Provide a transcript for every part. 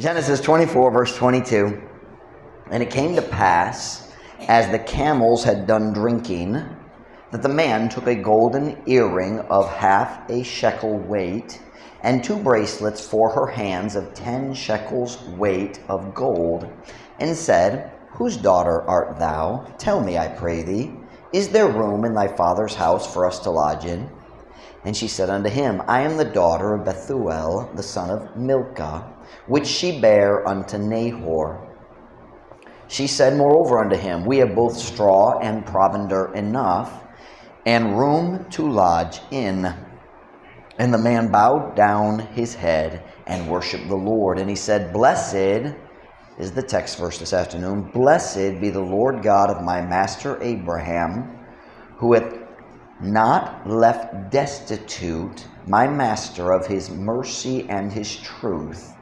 Genesis 24, verse 22. And it came to pass, as the camels had done drinking, that the man took a golden earring of half a shekel weight, and 2 bracelets for her hands of 10 shekels weight of gold, and said, Whose daughter art thou? Tell me, I pray thee, is there room in thy father's house for us to lodge in? And she said unto him, I am the daughter of Bethuel, the son of Milcah, which she bare unto Nahor. She said moreover unto him, We have both straw and provender enough, and room to lodge in. And the man bowed down his head and worshipped the Lord. And he said, Blessed is the text verse this afternoon. Blessed be the Lord God of my master Abraham, who hath not left destitute my master of his mercy and his truth.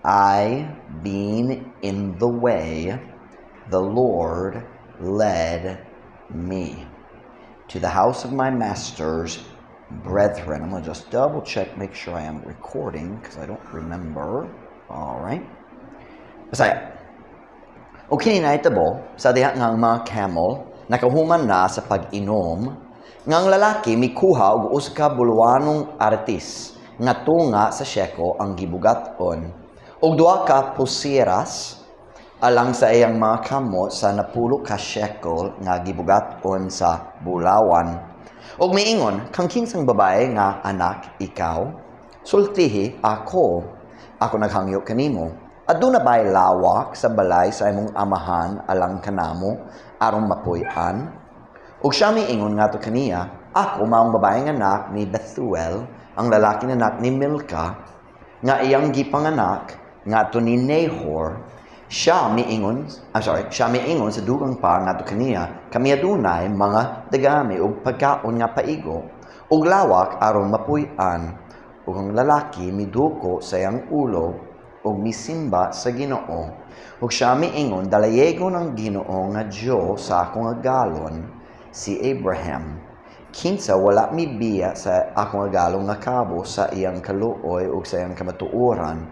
I, being in the way, the Lord led me to the house of my master's brethren. I'm going to just double check, make sure I am recording, because I don't remember. All right. Basta. Okay na ito bo, sa diha ng mga camel, nakahuman na sa pag-inom, ngang lalaki mikuha og usa bulwanong artis, nga tunga sa sheko ang gibugaton, og 2 ka pusiras, alang sa iyang mga kamot sa 10 ka shekel nga gibugaton sa bulawan. Og miingon, kang kinsang babae nga anak ikaw, sultihi ako naghangyo kanimo. Aduna ba'y lawak sa balay sa imong amahan alang kanamo aron mapuy-an? Ug siya miingon nga to kaniya, ako maong babaeng anak ni Bethuel, ang lalaki na anak ni Milcah, nga iyang gipanganak nga to ni Nahor. Siya miingon sa dugang pa nga to kaniya, kami adunay mga dagami ug pagkaon nga paigo, ug lawak aron mapuy-an. Ug ang lalaki miduko sa iyang ulo ug misimba sa Ginoo. Ug siya miingon, dalayego ng Ginoo nga Dios sa akong agalon, si Abraham. Kinsa wala mi biya sa akong agalon nga kabo sa iyang kaluoy ug sa iyang kamatuoran.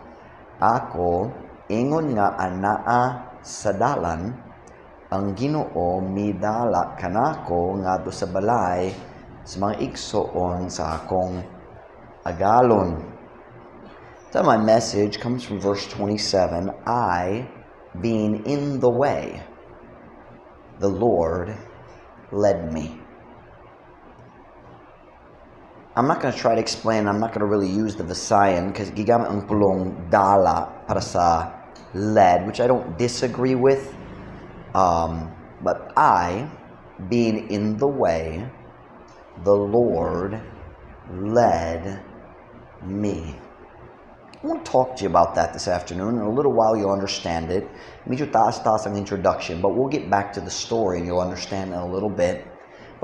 Ako, ingon nga anaa sa dalan, ang Ginoo midala kanako ngadto sa balay sa mga igsoon sa akong agalon. So my message comes from verse 27. I, being in the way, the Lord led me. I'm not going to try to explain. I'm not going to really use the Visayan because gigamit ang pulong dala para sa led, which I don't disagree with. But I, being in the way, the Lord led me. I want to talk to you about that this afternoon. In a little while, you'll understand it. Medyo taas-taas ang introduction, but we'll get back to the story and you'll understand in a little bit.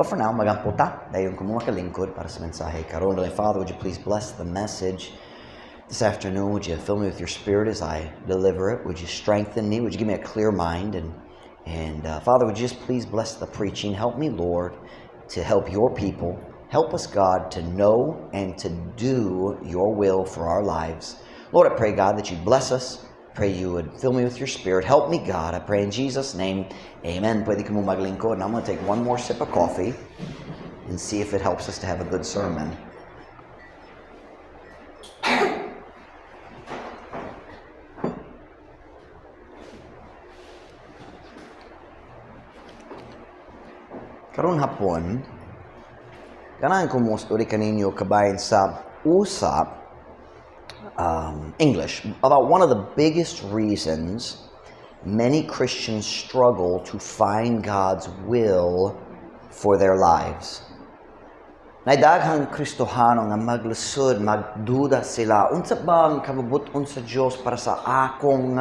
But for now, magamputa, dayon ko mga kalingkod para sa mensahe karon. Father, would you please bless the message this afternoon? Would you fill me with your spirit as I deliver it? Would you strengthen me? Would you give me a clear mind? And Father, would you just please bless the preaching? Help me, Lord, to help your people. Help us, God, to know and to do your will for our lives. Lord, I pray, God, that you bless us. Pray you would fill me with your spirit. Help me, God. I pray in Jesus' name. Amen. Pwede ka mo maglingkod. And I'm going to take one more sip of coffee and see if it helps us to have a good sermon. Karon hapon, kanang kumusta uri kaninyo kabayan sa usap English about one of the biggest reasons many Christians struggle to find God's will for their lives. Naidaghang Kristohano nga maglusod, magduda sila, unsa ba ang kabubuton sa Dios para sa akong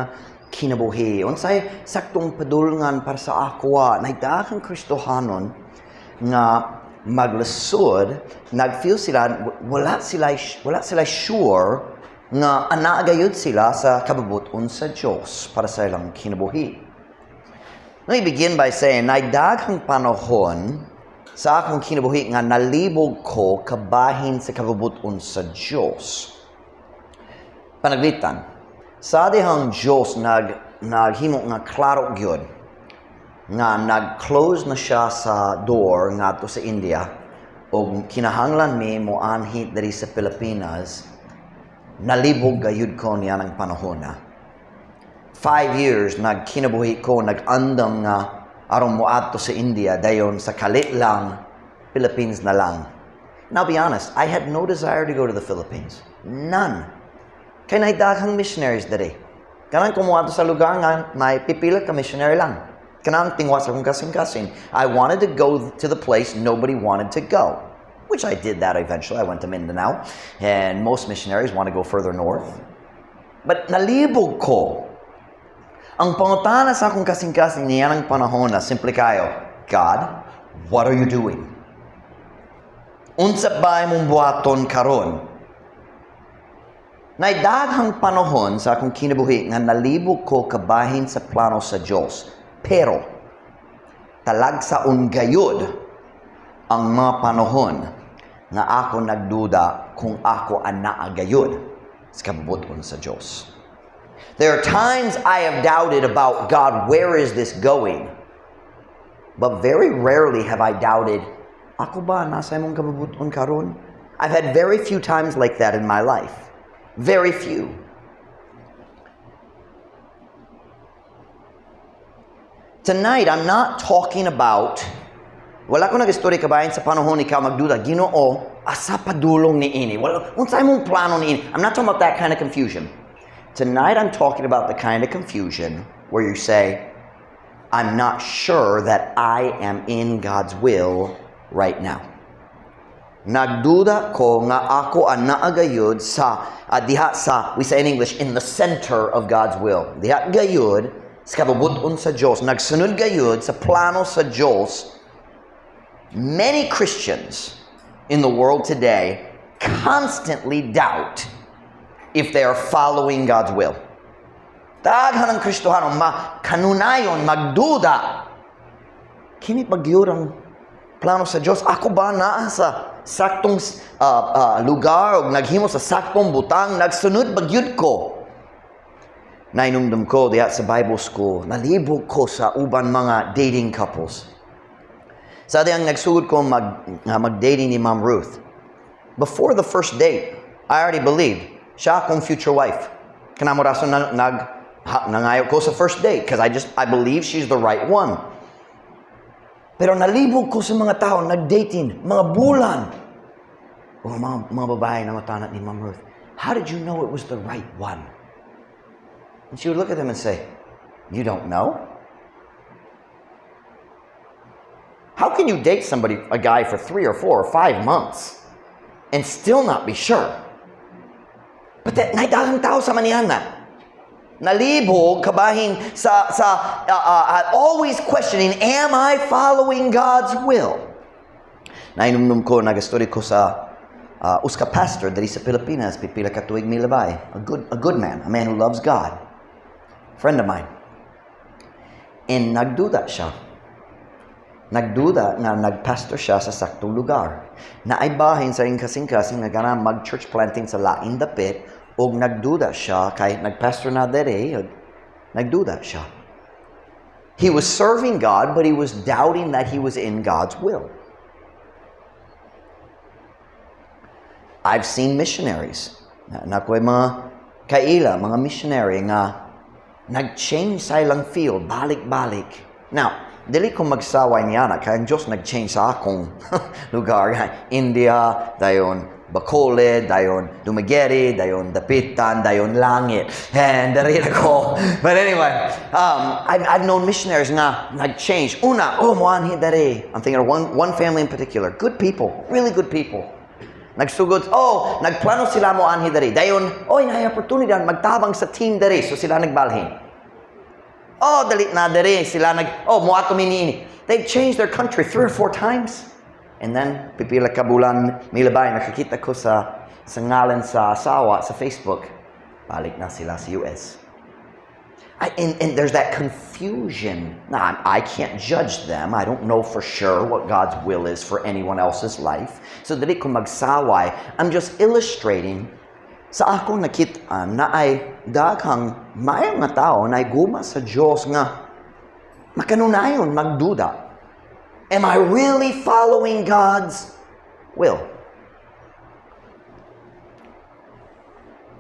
kinabuhi? Unsay saktong padulngan para sa akwa? Naidaghang Kristohanon nga maglusod, nagfeel sila wala sila sure nga anaagayod sila sa kabubuton sa Dios para sa ilang kinabuhi. Let me begin by saying, naidaghang panahon sa akong kinabuhi nga nalibog ko kabahin sa kabubuton sa Dios. Panaglitan, Sa dihang Diyos naghimo nga klaro gyud nga nag-close na siya sa door ngadto sa India og kinahanglan mi mo anhi diri sa Pilipinas, nalibog gayud ko niya ng panahon na. 5 years nagkinabuhi ko, nag-andam nga aron mo adto sa India, dayon sa kalit lang, Philippines na lang. And I'll be honest, I had no desire to go to the Philippines. None. Kaya naidaghang missionaries diri. Kanang kumuha sa lugar nga, may pipila ka missionary lang. Kanang tingwa sa kong kasing-kasing. I wanted to go to the place nobody wanted to go. Which I did that eventually. I went to Mindanao. And most missionaries want to go further north. But nalibog ko. Ang pangutana sa akong kasing-kasing niya ng panahon na simple kayo, God, what are you doing? Unsa ba mong buhaton karon? Naidaghang panahon sa akong kinabuhi nga nalibog ko kabahin sa plano sa Diyos. Pero, talagsaon gayud ang mga panahon nga ako nagduda kung ako anaa gayud sa kabubuton sa Diyos. There are times I have doubted about God, where is this going? But very rarely have I doubted, ako ba nasa imong kabubuton karon? I've had very few times like that in my life. Very few. Tonight, I'm not talking about, wala ko nag-story kabayan sa panahon ikaw magduda, Ginoo, asa padulong ni ini. Unsay mong plano ni ini. I'm not talking about that kind of confusion. Tonight, I'm talking about the kind of confusion where you say, I'm not sure that I am in God's will right now. Nagduda ko nga ako ang naagayod sa, diha sa, we say in English, in the center of God's will. Diha gayud, sa kabubuton sa Diyos, nagsunod gayud sa plano sa Diyos. Many Christians in the world today constantly doubt if they are following God's will. Daghan ng Kristohano, kanunayon, magduda. Kini pagyud ang plano sa Diyos. Ako ba naa sa saktong lugar o naghimo sa saktong butang, nagsunod bagyud ko? Nainumdum ko diya sa Bible school, nalibog ko sa uban mga dating couples. Sa diyang nagsugod ko mag-dating ni Ma'am Ruth. Before the first date, I already believed siya akong future wife. Kanamo rason nangayo ko sa first date because I believe she's the right one. Pero nalibog ko sa mga tao, nag-dating, mga bulan. Mga babae na matanat ni Ma'am Ruth, how did you know it was the right one? And she would look at them and say, you don't know? How can you date a guy for 3 or 4 or 5 months and still not be sure? But that naidalang tao sa manihan na. Nalibog kabahin always questioning, am I following God's will? Nainumnum ko, nag-story ko sa uska pastor dali sa Pilipinas, pipila ka tuig milabay. A good man, a man who loves God. Friend of mine. And nagduda siya. Nagduda na nagpastor siya sa saktong lugar. Naaibahin sa kasing-kasing na gana mag-church planting sa laing dapit o nagduda siya kahit nagpastor na dere, nagduda siya. He was serving God, but he was doubting that he was in God's will. I've seen missionaries. Nakoy mga kaila, mga missionary nga nag-change sa ilang field, balik-balik. Now, dili ko magsaway niya na, kaya ang Diyos nag-change sa akong lugar. India, dayon Bacolod, dayon Dumaguete, dayon Dapitan, dayon Langit. And darita ko. But anyway, I've known missionaries nga nag-change. Una, moanhi dare. I'm thinking of one family in particular. Good people, really good people. Nagsugod, nagplano sila mo anhi dare. Dayon, may opportunity magtabang sa team dare. So sila nagbalhin. Dalit na dare. Sila muato minini. They've changed their country 3 or 4 times. And then, pipila ka bulan, milabay, nakakita ko sa ngalan sa asawa sa Facebook. Balik na sila sa US. And there's that confusion. Now, I can't judge them. I don't know for sure what God's will is for anyone else's life. So, dali ko magsaway. I'm just illustrating sa akong nakita na ay daghang mayang nga tao na guma sa Diyos nga makanunayon magduda. Am I really following God's will?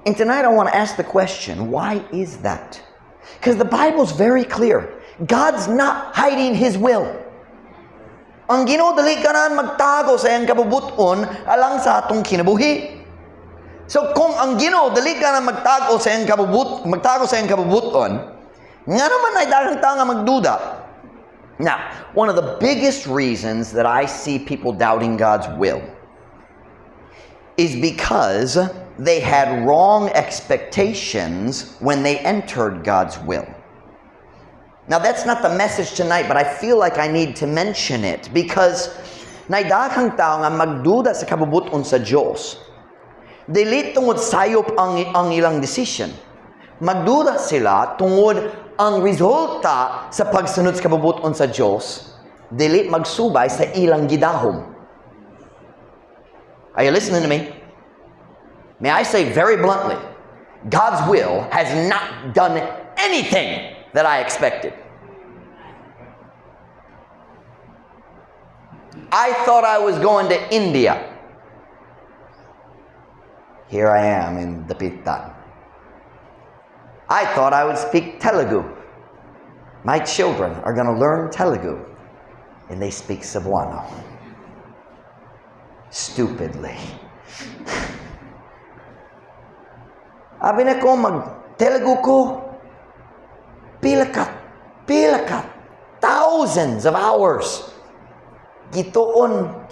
And tonight I want to ask the question, why is that? Because the Bible's very clear. God's not hiding His will. Ang Ginoo dili kanan magtago sa iyang kabubuton alang sa atong kinabuhi. So kung ang Ginoo dili kanan magtago sa iyang kabubuton, nga naman ay daghang tao nga magduda. Now, one of the biggest reasons that I see people doubting God's will is because they had wrong expectations when they entered God's will. Now, that's not the message tonight, but I feel like I need to mention it because naidaghang tao nga magduda sa kabubuton sa Diyos. Dili tungod sayop ang ilang decision. Magduda sila tungod ang resulta sa pagsunod sa kabubuton sa Diyos, dili magsubay sa ilang gidahom. Are you listening to me? May I say very bluntly, God's will has not done anything that I expected. I thought I was going to India. Here I am in Dapitan. I thought I would speak Telugu. My children are going to learn Telugu, and they speak Cebuano. Stupidly. Abi na ko mag-Telugu ko, pila ka, thousands of hours. Gitunan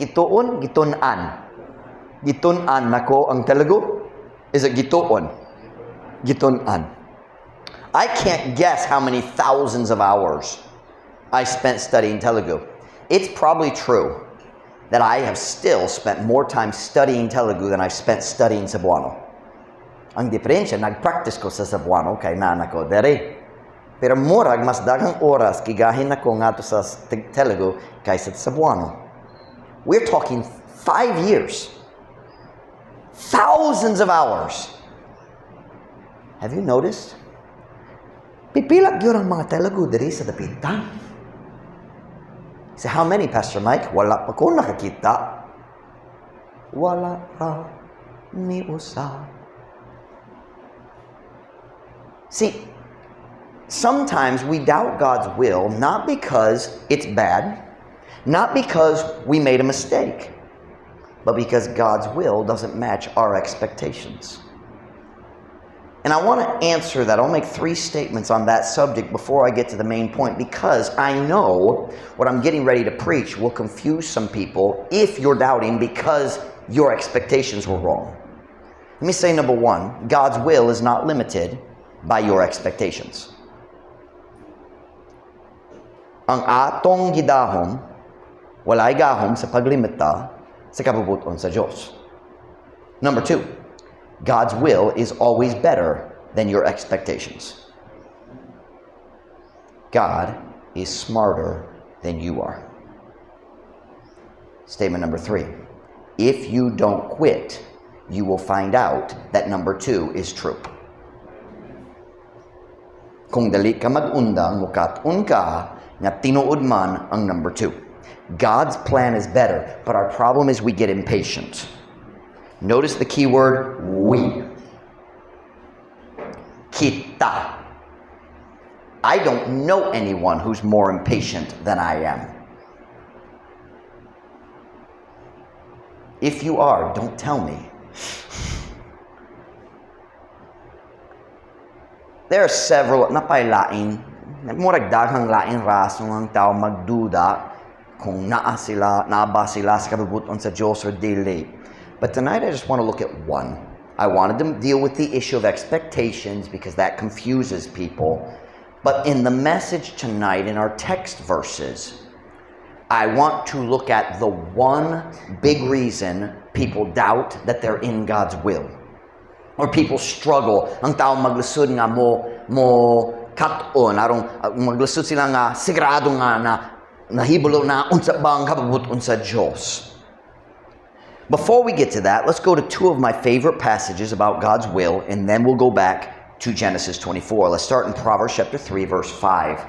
nako ang Telugu? Is it gituon? Gitunan. I can't guess how many thousands of hours I spent studying Telugu. It's probably true that I have still spent more time studying Telugu than I've spent studying Cebuano. Ang diferensya, nag-practice ko sa Cebuano kay nana ko dere. Pero murag mas daghang oras kigahin ako nga to sa Telugu kaysa sa Cebuano. We're talking 5 years. Thousands of hours. Have you noticed? Pipilak yun ang mga Telugu diri sa Dapitan. So how many, Pastor Mike? Wala pa ko nakakita. Wala pa ni usa. See, sometimes we doubt God's will not because it's bad, not because we made a mistake, but because God's will doesn't match our expectations. And I want to answer that. I'll make 3 statements on that subject before I get to the main point because I know what I'm getting ready to preach will confuse some people if you're doubting because your expectations were wrong. Let me say number 1, God's will is not limited by your expectations. Ang atong gidahom, walay gahom sa paglimita sa kabubuton sa Diyos. Number 2, God's will is always better than your expectations. God is smarter than you are. Statement number 3, if you don't quit, you will find out that number 2 is true. Kung dali ka mag-undang, mukat-un ka, nga tinuod man ang number 2. God's plan is better, but our problem is we get impatient. Notice the key word, we. Kita. I don't know anyone who's more impatient than I am. If you are, don't tell me. There are several, napailain, murag daghang lain rason ng tao magduda kung naa ba sila sa kabubuton sa Diyos or dili. But tonight I just want to look at one. I wanted to deal with the issue of expectations because that confuses people. But in the message tonight, in our text verses, I want to look at the one big reason people doubt that they're in God's will. Or people struggle. Ang tao maglusod nga mo cut-on. Arong maglusod sila nga sigurado nga na nahibalo na unsa bang kabubuton sa Diyos. Before we get to that, let's go to two of my favorite passages about God's will, and then we'll go back to Genesis 24. Let's start in Proverbs chapter 3, verse 5.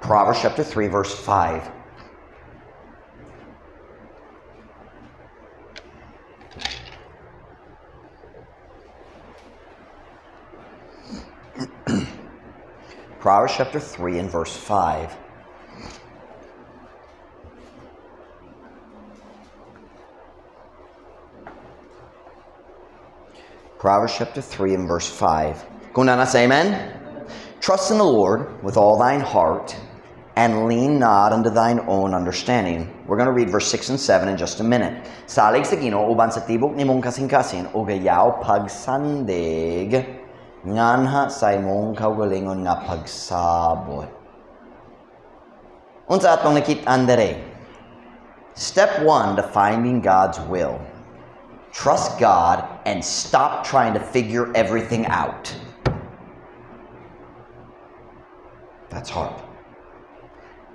Proverbs chapter 3, verse 5. Proverbs chapter 3 and verse 5. Proverbs chapter 3 and verse 5. Kung nanas, amen? Trust in the Lord with all thine heart, and lean not unto thine own understanding. We're going to read verse 6 and 7 in just a minute. Salig sa Ginoo uban sa tibok nimong kasing-kasing, o gayaw pagsandig, nganha sa imong kaugalingon nga pagsabot. Unsa atong nakit-an dere? Step 1 to finding God's will. Trust God and stop trying to figure everything out. That's hard.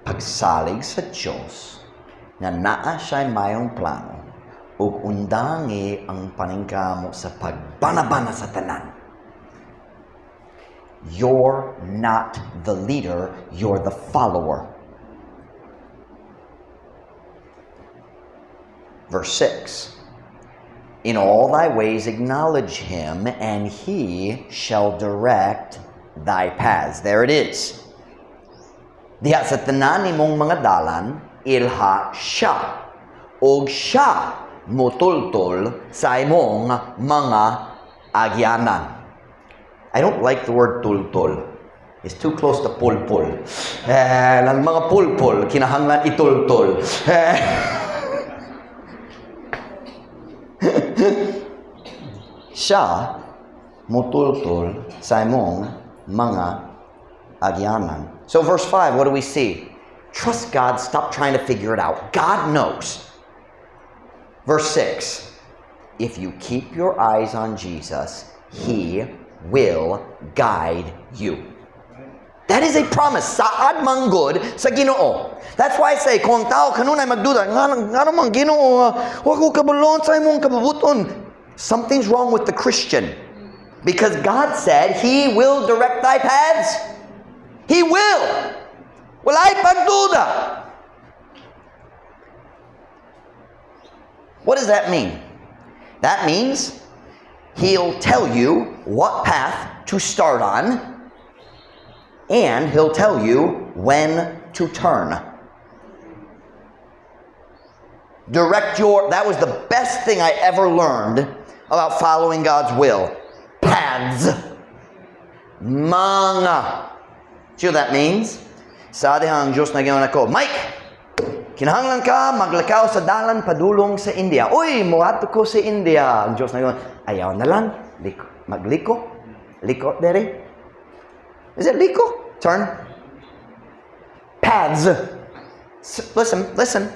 Pagsalig sa Diyos na naa siya'y mayong plano ug undangi ang paningkamo sa pagbanabana sa tanan. You're not the leader, you're the follower. Verse 6. In all thy ways acknowledge him, and he shall direct thy paths. There it is. Diha sa tanan nimong mga dalan, ilha siya. Og siya mutultol sa imong mga agyanan. I don't like the word tultol. It's too close to pulpul. Ang mga pulpul, kinahanglan itultol. Siya mutultol sa imong mga agyanan. So verse 5, what do we see? Trust God, stop trying to figure it out. God knows. Verse 6, if you keep your eyes on Jesus, He will guide you. That is a promise. Saad manggod sa Ginoo. That's why I say, kung ang tao kanunay magduda, nga naman Ginoo, wag ko kabulon sa imong kabubuton. Something's wrong with the Christian. Because God said, He will direct thy paths. He will. Walay pagduda. What does that mean? That means He'll tell you what path to start on, and He'll tell you when to turn. That was the best thing I ever learned about following God's will. Paths. Mga. See what that means? Sa dihang Diyos na ginawa ko, Mike, kinahanglan ka maglakaw sa dalan padulong sa India. Uy, muato ko sa India. Ang Diyos na ginawa, ayaw na lang. Magliko. Liko, dere. Is it liko? Turn. Paths. Listen.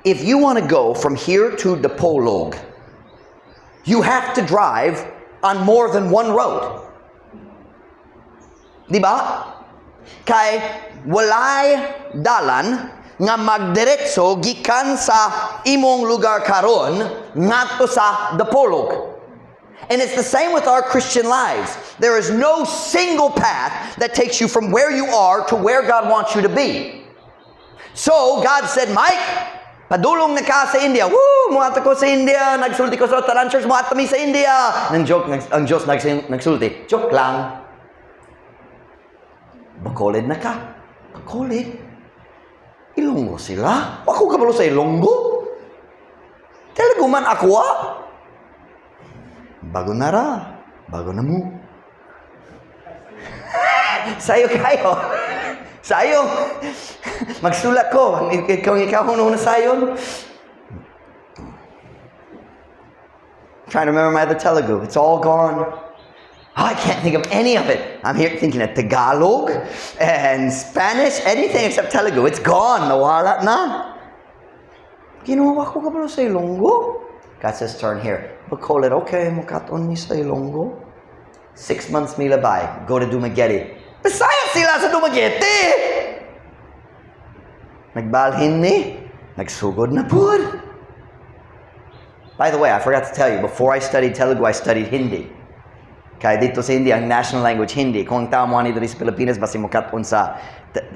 If you want to go from here to Dipolog, you have to drive on more than one road. Diba? Kay walay dalan nga magdiretso gikan sa imong lugar karon ngadto sa Dipolog. And it's the same with our Christian lives. There is no single path that takes you from where you are to where God wants you to be. So, God said, Mike, padulong na ka sa India. Woo! Muata ko sa India. Nagsulti ko sa Talan Church. Muata mi sa India. Ang Diyos nagsulti. Joke lang. Bacolod na ka. Bacolod? Ilonggo sila? Ako kabalo sa Ilonggo? Talaga man ako bago na ra. Bago na mo. Sayo kayo. Sayo. Magsulat ko. Ikaw na sayon. Trying to remember my other Telugu. It's all gone. Oh, I can't think of any of it. I'm here thinking of Tagalog and Spanish, anything except Telugu. It's gone. Nawala na. Ginawa ko ka ba sa Ilonggo? God says, turn here. Bacolod, okay, mukaton ni sa Ilonggo. 6 months mi labay. Go to Dumaguete. Bisaya sila sa Dumaguete! Nagbalhin ni. Nagsugod na po. By the way, I forgot to tell you, before I studied Telugu, I studied Hindi. Kaya dito sa Hindi, ang national language Hindi. Kung ang tao mo dito sa Pilipinas, basi mo katon sa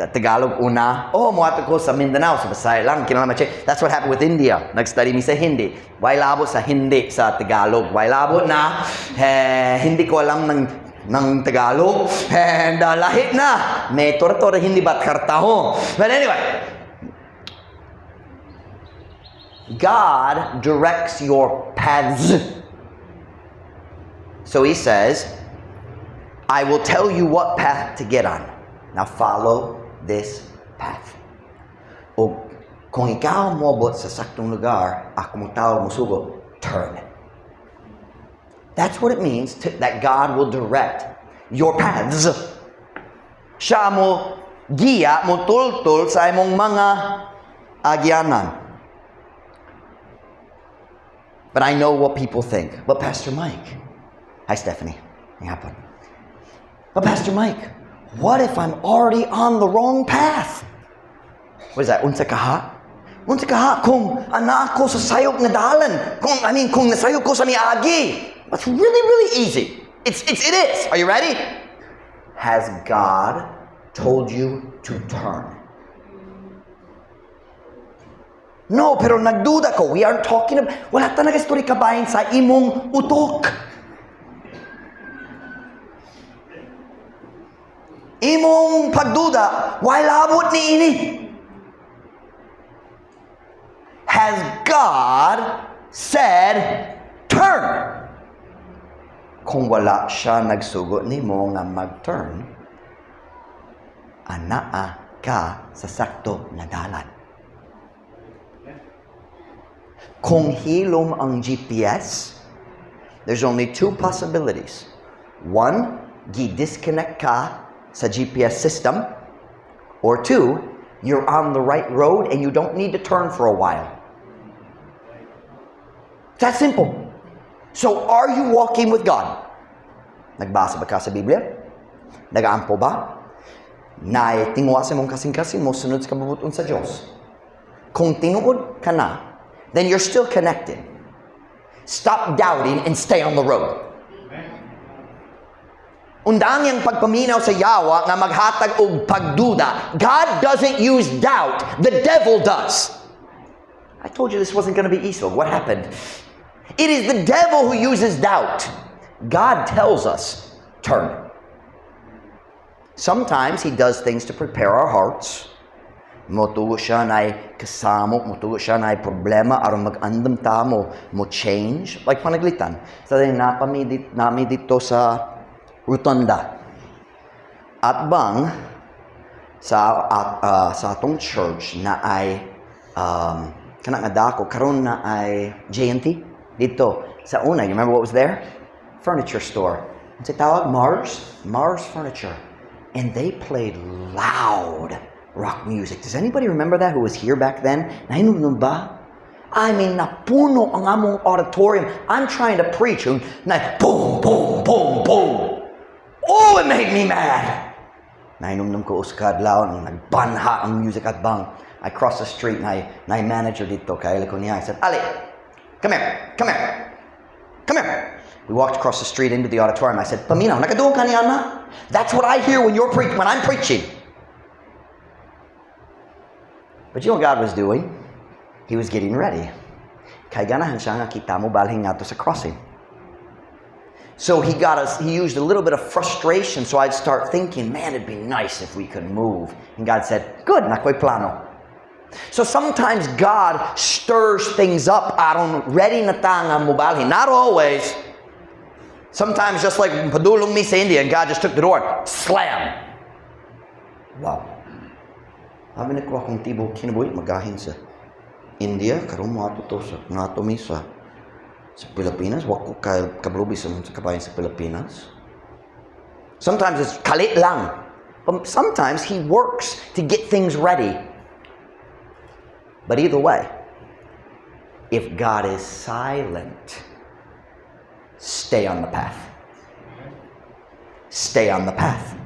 Tagalog una. Oh, mo ato ko sa Mindanao, sa Bisaya lang. That's what happened with India. Nag-study mi sa Hindi. Why labo sa Hindi sa Tagalog? Why labo na? Hindi ko alam ng Tagalog. And lahit na. May tora-tora Hindi ba't kartaho. But anyway, God directs your paths. So he says, I will tell you what path to get on. Now follow this path. O kung ikaw mobot sa saktong lugar, ako mong tao musugo, turn. That's what it means that God will direct your paths. Siya mo giya, mo tultul sa imong mga agyanan. But I know what people think. But Pastor Mike, hi Stephanie, hapon. But Pastor Mike, what if I'm already on the wrong path? What is that? Unsa kaha? Unsa kaha kung ana ako sa sayop nga dalan? Kung nasayop ko sa miagi. That's really, really easy. It is. Are you ready? Has God told you to turn? No, pero nagduda ko. We aren't talking about, wala talaga story kabayan sa imong utok. Imong pagduda, why labot ni ini? Has God said, turn? Kung wala siya nagsugo nimo nga mag-turn, anaa ka sa sakto na dalan. Kung hilom ang GPS, there's only two possibilities. One, gi-disconnect ka sa GPS system. Or two, you're on the right road and you don't need to turn for a while. It's that simple. So, are you walking with God? Nagbasa ba ka sa Biblia? Nagaampo ba? Tingwa sa mong kasing-kasing mo, sunod sa kabubuton sa Diyos. Kung tinuod ka na, then you're still connected. Stop doubting and stay on the road. Undang yang pagpaminaw sa yawa nga maghatag og pagduda. God doesn't use doubt. The devil does. I told you this wasn't going to be easy. What happened? It is the devil who uses doubt. God tells us, turn. Sometimes he does things to prepare our hearts. Motugo siya na kasamo, motugo siya na problema aron mag-andam ta mo change. Like panaglitan. Sa nami dito sa Rotunda. At bang sa atong church na ay kanang adako karon na ay JNT dito sa una. You remember what was there? Furniture store. Ang tawag Mars Furniture. And they played loud rock music. Does anybody remember that who was here back then? Nahinunom ba? I mean, napuno ang among auditorium. I'm trying to preach. Na boom, boom, boom, boom. Oh, it made me mad. Nahinunom ko uskad laon ang nagbanha ang music at bang. I crossed the street na manager dito kaya ko niya. I said, Ali, come here. We walked across the street into the auditorium. I said, Paminaw, nakaduong ka niya na? That's what I hear when I'm preaching. But you know what God was doing? He was getting ready. Kaya ganahan siya nga kita mo balhin nga to sa crossing. So he used a little bit of frustration, so I'd start thinking, man, it'd be nice if we could move. And God said, good, nakoy plano. So sometimes God stirs things up aron ready na ta nga mobalhin. Not always. Sometimes just like padulong mi sa India and God just took the door, slam. Wow. Sabi na ko akong tibo kinabuhi magahin sa India, karon mo ato to sa nato mi sa Pilipinas, wako kablubi sa kabayan sa Pilipinas. Sometimes it's kalit lang. But sometimes he works to get things ready. But either way, if God is silent, stay on the path. Stay on the path.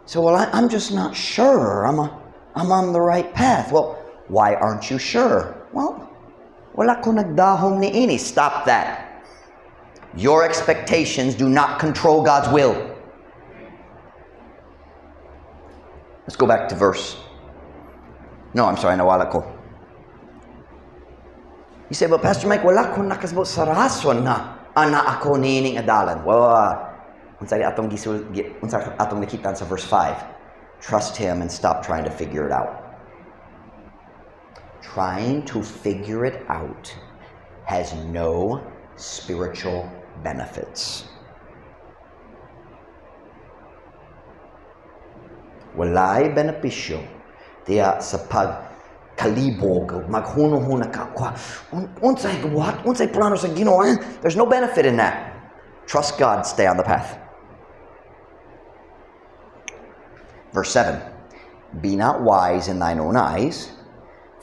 So, well, I'm just not sure I'm on the right path. Well, Why aren't you sure? Well, wala ko nagdahom ni ini. Stop that. Your expectations do not control God's will. Let's go back to verse. No, I'm sorry, nawala ko. You say, but Pastor Mike, wala ko nakasabot sa rason na ana ako niining adalan. Well, unsa atong nakita sa verse 5. Trust Him and stop trying to figure it out. Trying to figure it out has no spiritual benefits. Walay benepisyo diya sa pagkalibog, maghunong-huna ka, unsay gabuhat, unsay plano sa Ginoo. There's no benefit in that. Trust God, stay on the path. Verse 7. Be not wise in thine own eyes.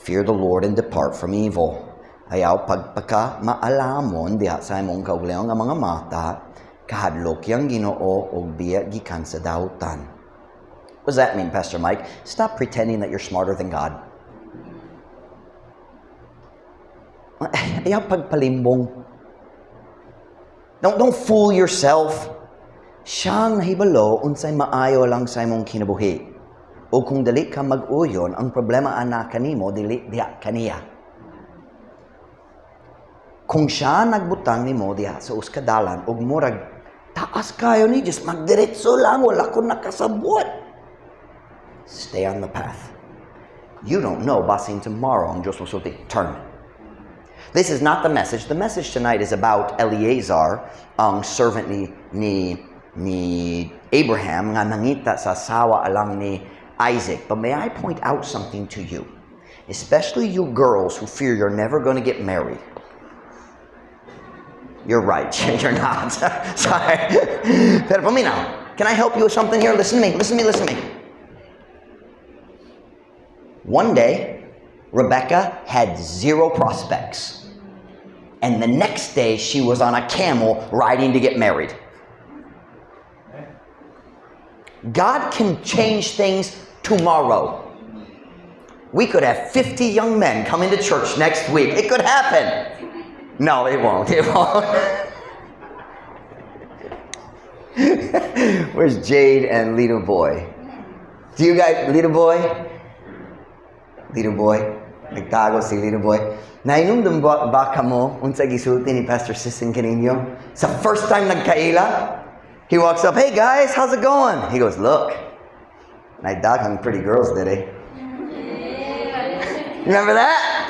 Fear the Lord and depart from evil. Ayaw pagpaka maalamon diha sa imong kaugalingon nga mga mata, kahadlok yang Ginoo og biya gikan sa dautan. What does that mean, Pastor Mike? Stop pretending that you're smarter than God. Ayaw pagpalimbong. Don't fool yourself. Siyang nahibalo unsay maayo lang sa imong kinabuhi. O kung dali ka mag-uyon, ang problema ana kanimo dili diha kaniya. Kung siya nagbutang nimo diha sa uskadalan ug murag taas kayo ni just magdiretso lang, wala ko nakasabot. Stay on the path. You don't know basing tomorrow ang Diyos mo sulti. Turn. This is not the message. The message tonight is about Eleazar, ang servant ni Abraham nga nangita sa asawa alang ni Isaac. But may I point out something to you, especially you girls who fear you're never going to get married. You're right. You're not. Sorry. Pero paminaw, can I help you with something here? Listen to me. One day, Rebecca had 0 prospects. And the next day, she was on a camel riding to get married. God can change things tomorrow. We could have 50 young men come into church next week. It could happen. No, it won't. Where's Jade and Little Boy? Do you guys, Little Boy, nagtago si Little Boy. Nainumdum ba kamo unsa gisulti ni Pastor Sising kaninyo? Sa first time nagkaila, he walks up, "Hey guys, how's it going?" He goes, "Look, nagdaghang pretty girls today." Remember that?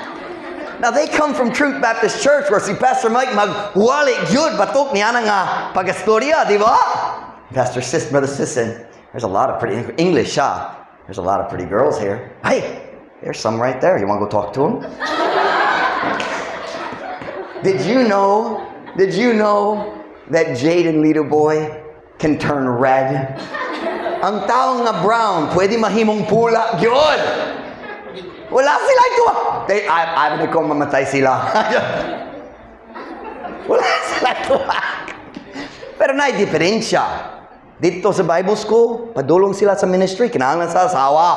Now they come from Truth Baptist Church where si Pastor Mike magwali gyud batok niya nga pagastorya, di ba? Brother Sisson, there's a lot of pretty English, there's a lot of pretty girls here. Hey, there's some right there. You want to go talk to them? Did you know that Jade and Little Boy can turn red? Ang taong nga brown, pwede mahimong pula. Yun! Wala sila ito. Ayaw ko mamatay sila. Wala sila ito. Pero na-diferensya. Dito sa Bible school, padulong sila sa ministry, kinahanglan sa asawa.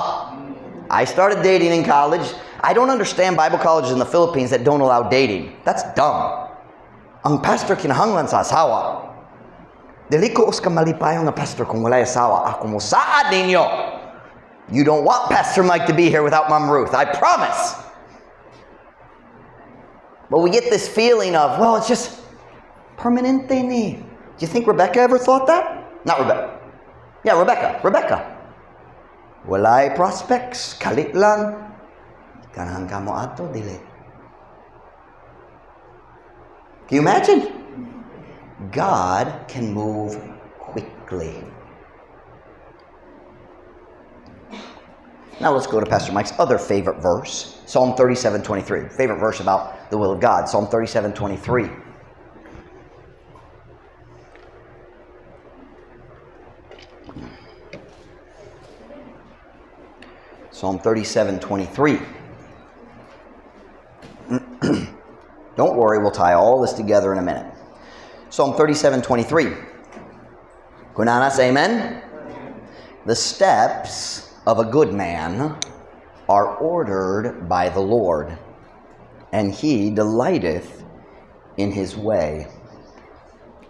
I started dating in college. I don't understand Bible colleges in the Philippines that don't allow dating. That's dumb. Ang pastor kinahanglan sa asawa. Dili ko us ka malipayo nga pastor kung walay asawa. Ako mo saad ninyo. You don't want Pastor Mike to be here without Mom Ruth. I promise. But we get this feeling of, well, it's just permanente ni. Do you think Rebecca ever thought that? Not Rebecca. Yeah, Rebecca. Walay prospects, kalit lang. Ganahan ka mo ato, dili. Can you imagine? God can move quickly. Now let's go to Pastor Mike's other favorite verse, Psalm 37:23. Favorite verse about the will of God, Psalm 37:23. Psalm 37:23. Don't worry, we'll tie all this together in a minute. Psalm 37:23. Kunana, say amen. The steps of a good man are ordered by the Lord, and he delighteth in his way.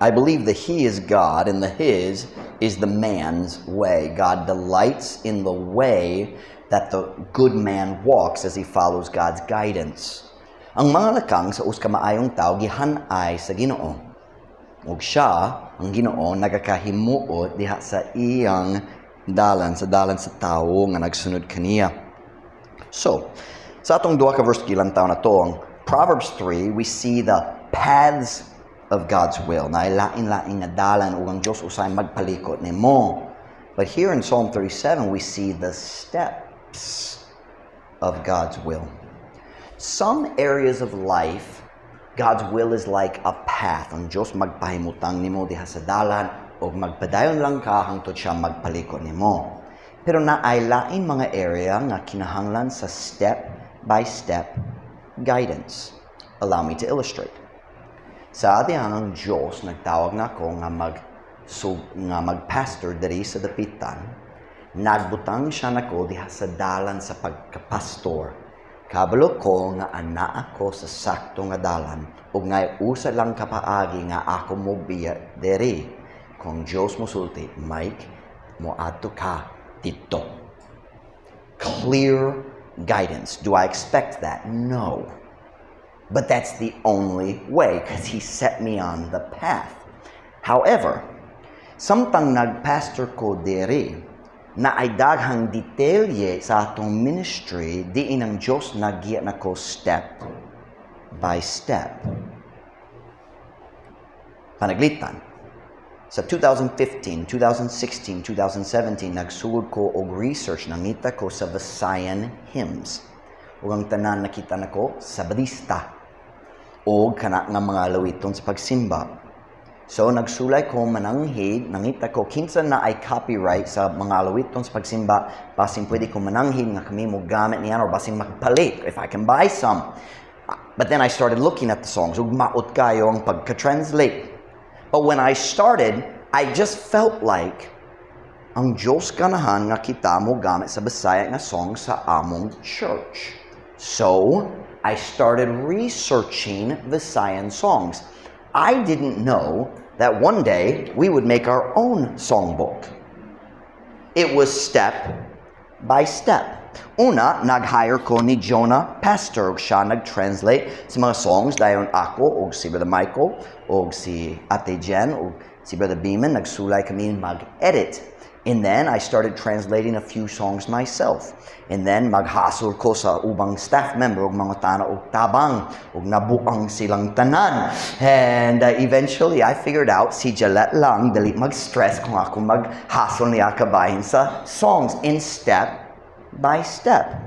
I believe the he is God and the his is the man's way. God delights in the way that the good man walks as he follows God's guidance. Ang mga lakang sa kamaayong tao gihanay sa Ginoo. Ug siya, ang Ginoo, nagakahimuot diha sa iyang dalan sa tao nga nagsunod kaniya. So, sa atong duha ka verse gilantaw na to, ang Proverbs 3, we see the paths of God's will. Na lain-lain nga dalan ug ang Dios usay magpalikot nimo. But here in Psalm 37, we see the steps of God's will. Some areas of life, God's will is like a path. Ang Dios magpahimutang nimo diha sa dalan o magpadayon lang ka hangtod siya magpalikot nimo. Pero naay lain mga area nga kinahanglan sa step-by-step guidance. Allow me to illustrate. Sa adihang Dios nagtawag nako nga magpastor diri sa dapitan. Nagbutang siya nako diha sa dalan sa pagkapastor. Kabalo ko nga ana ako sa sakto nga dalan ug nga usa lang kapaagi nga ako mo biya diri. Kung Dios mosulti, Mike, moadto ka dito. Clear guidance. Do I expect that? No. But that's the only way because he set me on the path. However, samtang nagpastor ko diri, na ay daghang detalye sa atong ministry, diin ang Diyos nagya nako step by step. Panaglitan. Sa 2015, 2016, 2017, nagsugod ko og research, nangita ko sa Visayan hymns. Ug ang tanan nakita nako sa Badista. O kana nga mga lawiton sa pagsimba. So, nagsulay ko mananghid, nangita ko, kinsa na ay copyright sa mga lawiton sa pagsimba, basing pwede ko mananghid nga kami mo gamit niyan or basing magpalit if I can buy some. But then I started looking at the songs, ug maot kayo ang pagka-translate. But when I started, I just felt like ang Diyos ganahan nga kita mo gamit sa Bisaya nga song sa among church. So, I started researching Visayan songs. I didn't know that one day we would make our own songbook. It was step by step. Una, nag-hire ko ni Jonah Pastor ug siya nag-translate sa mga songs dayon ako ug si Brother Michael ug si Ate Jen ug si Brother Beeman nagsulay kami mag-edit. And then I started translating a few songs myself. And then maghasol ko sa ubang staff member ug mga tana og tabang ug nabuang silang tanan. And eventually I figured out si Jalette lang dali mag-stress kung ako maghasol niya kabahin sa songs in step by step.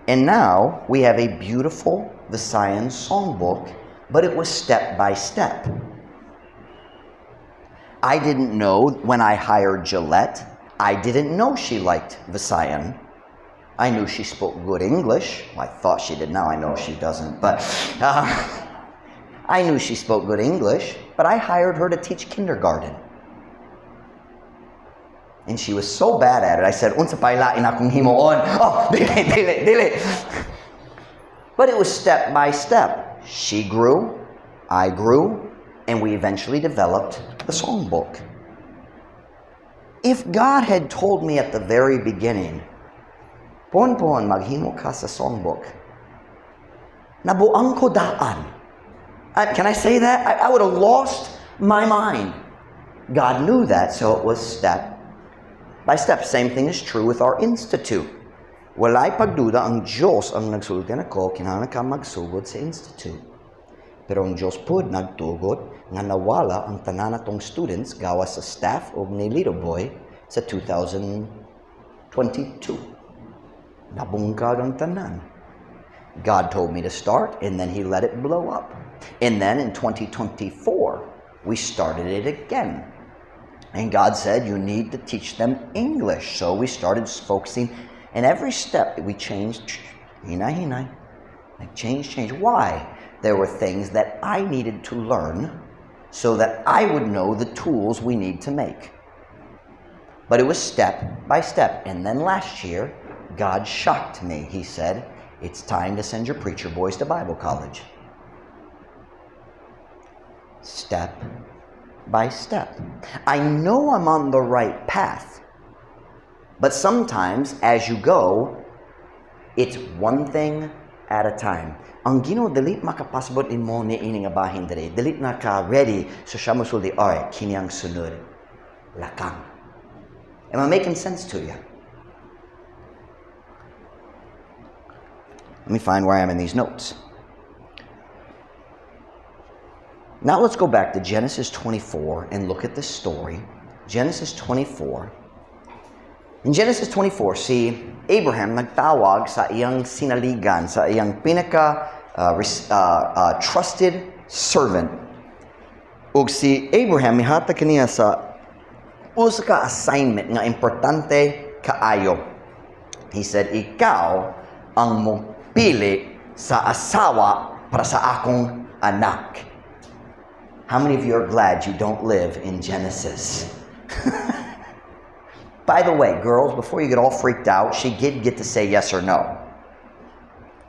And now we have a beautiful Visayan songbook, but it was step by step. I didn't know when I hired Jalette, I didn't know she liked Visayan. I knew she spoke good English. Well, I thought she did. Now I know she doesn't. But I knew she spoke good English, but I hired her to teach kindergarten. And she was so bad at it. I said, unsa pailain akong himoon. Oh, dili. But it was step by step. She grew, I grew, and we eventually developed the songbook. If God had told me at the very beginning, Pon, maghimo ka sa songbook, nabuang ko daan. Can I say that? I would have lost my mind. God knew that, so it was step by step. Same thing is true with our institute. Walay pagduda ang Diyos ang nagsulti nako, kinahanglan ka magsugod sa institute. Pero ang Diyos pod nagtugot nga nawala ang tanan natong students gawas sa staff og ni Little Boy sa 2022. Nabungkag ang tanan. God told me to start and then He let it blow up. And then in 2024, we started it again. And God said, you need to teach them English. So we started focusing, and every step we changed, hinay. Change. Why? There were things that I needed to learn so that I would know the tools we need to make. But it was step by step. And then last year, God shocked me. He said, it's time to send your preacher boys to Bible college. Step by step. I know I'm on the right path. But sometimes, as you go, it's one thing at a time. Ang Ginoo dili makapasabot imo ni ini nga bahin diri. Dili na ka ready so siya mosuldi, alright, kini ang sunod. Lakang. Am I making sense to you? Let me find where I am in these notes. Now let's go back to Genesis 24 and look at this story. Genesis 24. In Genesis 24, si Abraham nagtawag sa iyang sinaligan, sa iyang trusted servant. Ug si Abraham mihatag kaniya sa usa ka assignment nga importante kaayo. He said, ikaw ang mopili sa asawa para sa akong anak. How many of you are glad you don't live in Genesis? By the way, girls, before you get all freaked out, she did get to say yes or no.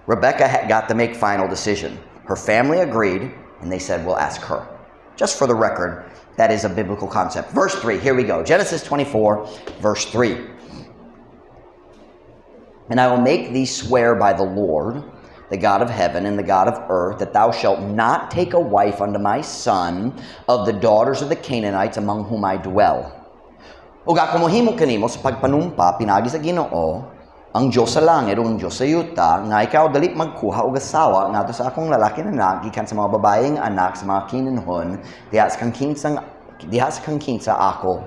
Rebecca got to make final decision. Her family agreed, and they said, we'll ask her. Just for the record, that is a biblical concept. Verse 3, here we go. Genesis 24, verse 3. And I will make thee swear by the Lord, the God of heaven and the God of earth, that thou shalt not take a wife unto my son of the daughters of the Canaanites among whom I dwell. Ug ako mohimo kanimo sa pagpanumpa pinagi sa Ginoo ang Dios sa langit ug ang Dios sa yuta nga ikaw dali magkuha og asawa ngadto sa akong lalaki na anak gikan sa mga babaeng anak sa mga kinanhon diha sa kang kinsa ako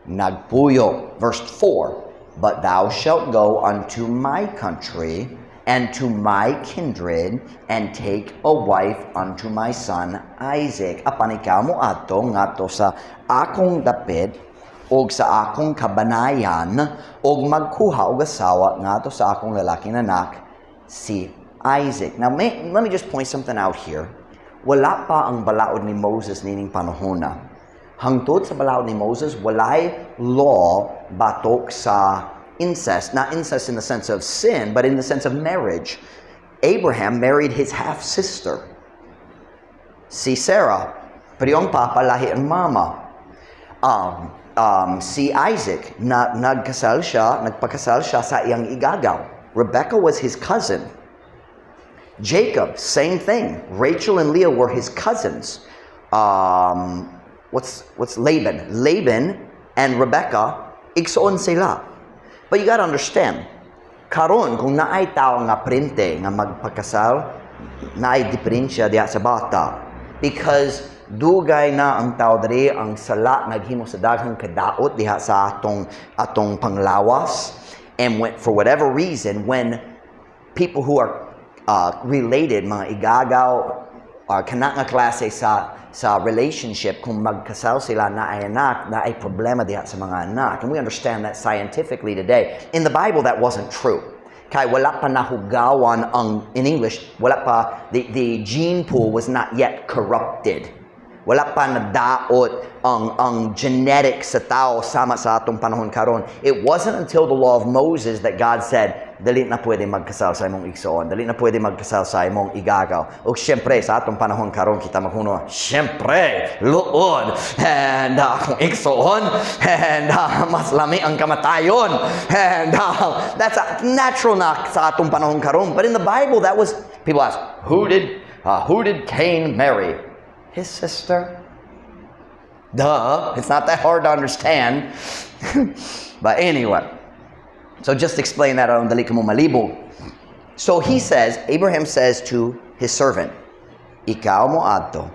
nagpuyo. Verse 4. But thou shalt go unto my country and to my kindred and take a wife unto my son Isaac. Apan ikaw moadto ngadto sa akong dapit og sa akong kabanayan og magkuha og asawa ngadto sa akong lalaking anak si Isaac. Now let me just point something out here. Wala pa ang balaod ni Moses nining panahon na. Hangtod sa balaod ni Moses walay law batok sa incest. Not incest in the sense of sin, but in the sense of marriage. Abraham married his half sister. Si Sarah, priyong papa lahi ang mama. Si Isaac, nagpakasal siya sa iyang igagaw. Rebecca was his cousin. Jacob, same thing. Rachel and Leah were his cousins. What's Laban? Laban and Rebecca, igsoon sila. But you gotta understand, karon kung naay tao nga printe nga magpakasal, naay diferensya diha sa bata. Because dugay na ang tao diri ang sala naghimo sa daghang kadaot diha sa atong panglawas, and for whatever reason when people who are related mga igagaw kana nga klase sa relationship kung magkasal sila na ay anak na ay problema diha sa mga anak, and we understand that scientifically today. In the Bible that wasn't true. Kay wala pa nahugawan in English, wala pa the gene pool was not yet corrupted. Wala pa nadaot ang genetics sa tao sama sa atong panahon karon. It wasn't until the law of Moses that God said, dali na pwede magkasal sa imong igsoon, dali na pwede magkasal sa imong igagaw. O syempre sa atong panahon karon kita maghuno, syempre luod and kung igsoon and mas lami ang kamatayon, and that's natural na sa atong panahon karon. But in the Bible that was, people ask, who did Cain marry? His sister. Duh, it's not that hard to understand. But anyway, so just explain that on dali ka mo malibog. So Abraham says to his servant, ikaw mo adto,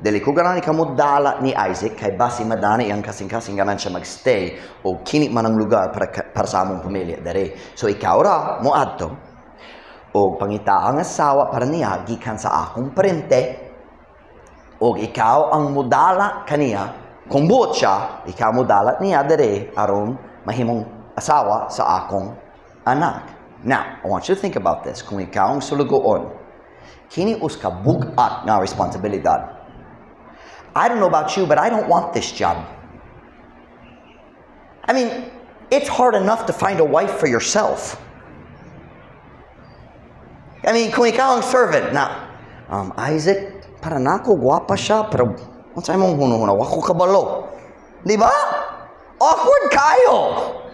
dili ko ganani ka mo dala ni Isaac, kay basi madani ang kasing-kasing ganan siya magstay o kini man ang lugar para sa among pamilya dere. So ikaw ra mo adto, o pangita ang asawa para niya gikan sa akong parente, o ikaw ang mudala kaniya, kung buot siya, ikaw mudala niya dere aron mahimong asawa sa akong anak. Now, I want you to think about this. Kung ikaw ang sulugoon, kini us ka bugat nga responsibilidad. I don't know about you, but I don't want this job. I mean, it's hard enough to find a wife for yourself. I mean, kung ikaw ang servant na, Isaac, para nako, gwapa siya, pero kung sa'yo mong huno-huno, wako kabalo. Di ba? Awkward kayo.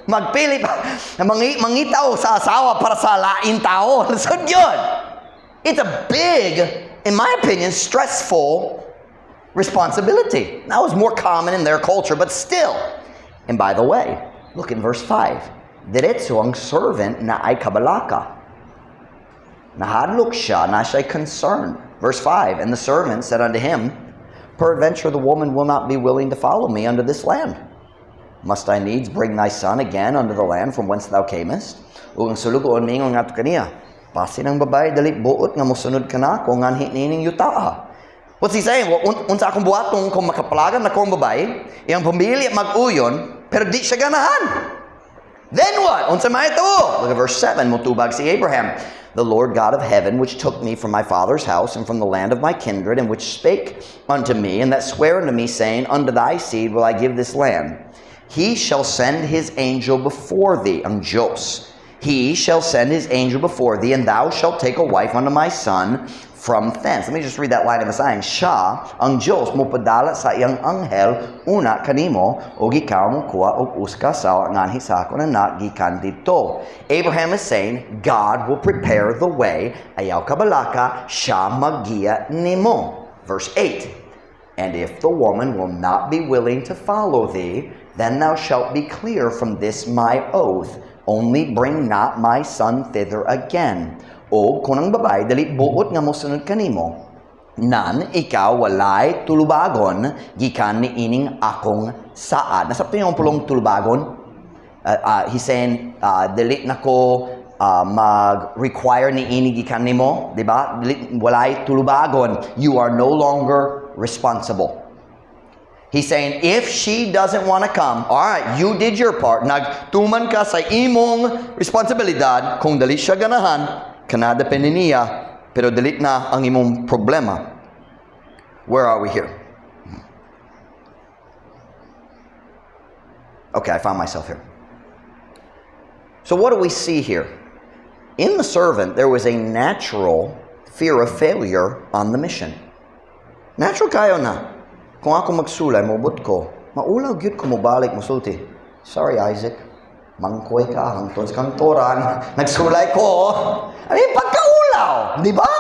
Magpili pa, mangitaw sa asawa para sa laing tao. So yun. It's a big, in my opinion, stressful responsibility. That was more common in their culture, but still. And by the way, look in verse 5. Diretso ang servant na ay kabalaka. Nahadlok siya na siya'y concerned. Verse 5, and the servant said unto him, peradventure the woman will not be willing to follow me unto this land. Must I needs bring thy son again unto the land from whence thou camest? Ug ang sulugoon mingon nga to kaniya, pasin ang babae dali buot nga mosunod ka na kung nganhi nining yuta. What's he saying? Well, unsa akong buhaton kung makapalagan na kong babae, iyang pamili at mag-uyon, pero di siya ganahan. Then what? Unsa may ito? Look at verse 7. Mutubag si Abraham. The Lord God of heaven, which took me from my father's house and from the land of my kindred, and which spake unto me, and that sware unto me, saying, unto thy seed will I give this land. He shall send his angel before thee, ang Diyos. He shall send his angel before thee, and thou shalt take a wife unto my son from thence. Let me just read that line of the sign. Siya, ang Diyos, mupadala sa iyang anghel, una kanimo, o ikaw mo kuha og uska sa nganhi sa ako na gikan dito. Abraham is saying, God will prepare the way, ayaw kabalaka, siya maggiya nimo. Verse 8. And if the woman will not be willing to follow thee, then thou shalt be clear from this my oath. Only bring not my son thither again. O kung ang babae dali buot nga mosunod kanimo, nan ikaw walay tulubagon gikan ni ining akong saad. Nasabto yung pulong tulubagon? He's saying, dili nako mag-require ni ini gikan nimo, di ba? Dili walay tulubagon. You are no longer responsible. He's saying, if she doesn't want to come, all right, you did your part. Nagtuman ka sa imong responsibilidad. Kung dali siya ganahan, kanadepende niya, pero dali na ang imong problema. Where are we here? Okay, I found myself here. So what do we see here? In the servant, there was a natural fear of failure on the mission. Natural kayo na. Kung ako magsulay, mabot ko, maulaw gyud ko mobalik musulti. Sorry, Isaac. Mangkoy ka, hangtod sa kantoran. Nagsulay ko. I mean, pagkaulaw. Di ba?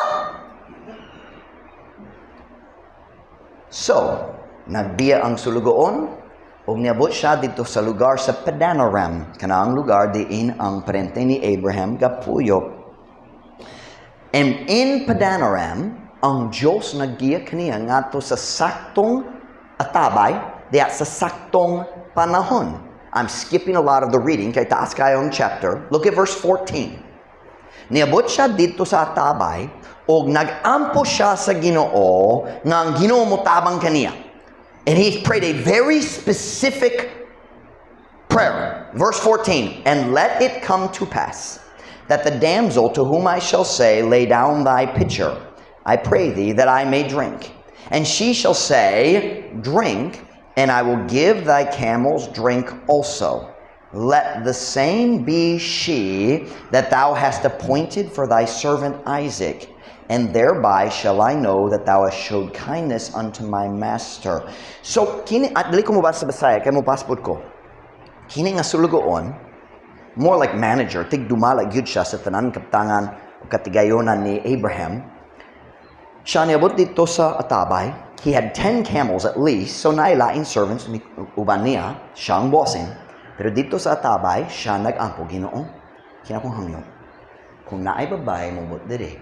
So, nagbiya ang sulugoon, o niabot siya dito sa lugar sa Padanaram. Kanaang lugar diin ang parente ni Abraham gapuyo. And in Padanaram, ang Diyos naggiya kaniya ngadto sa saktong atabay, diya sa saktong panahon. I'm skipping a lot of the reading, kay taas kayo ang chapter. Look at verse 14. Niabot siya dito sa atabay, o nagampo siya sa Ginoo, nga ang Ginoo mutabang kaniya. And he prayed a very specific prayer. Verse 14, and let it come to pass, that the damsel to whom I shall say, lay down thy pitcher, I pray thee that I may drink. And she shall say, drink, and I will give thy camels drink also. Let the same be she that thou hast appointed for thy servant Isaac, and thereby shall I know that thou hast showed kindness unto my master. So, kini, at dali ko mo basa Bisaya, kaya mo passport ko. Kini nga sulugoon, more like manager, tigdumala gyud siya sa tanan kaptangan o katigayonan ni Abraham. Siya niabot dito sa atabay. He had 10 camels at least, so nailaing servants ni uban niya, siyang bossing. Pero dito sa atabay, siya nag-ampo, Ginoo. Kaya kong hangyo, kung naay babae mabot diri,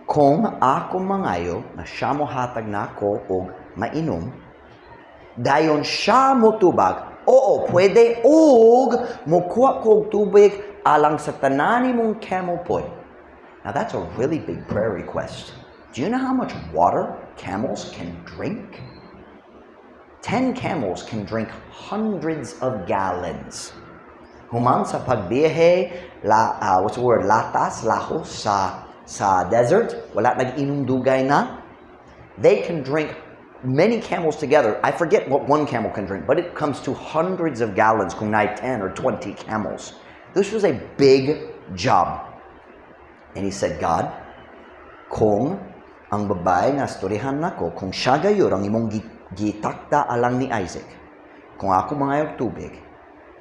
kung ako mangayo na siya mo hatag na ako o mainom, dayon siya mo tubag, oo, pwede, og mukuha ko tubig alang sa tanani mong camel pod. Now that's a really big prayer request. Do you know how much water camels can drink? 10 camels can drink hundreds of gallons. Human sa pagbiyahe, latas, lahos sa desert, wala nag-inom dugay na. They can drink many camels together. I forget what one camel can drink, but it comes to hundreds of gallons kung na 10 or 20 camels. This was a big job. And he said, God, kung ang babae nga storyahan nako, kung siya gayon ang imong gitakda alang ni Isaac, kung ako mangayog tubig,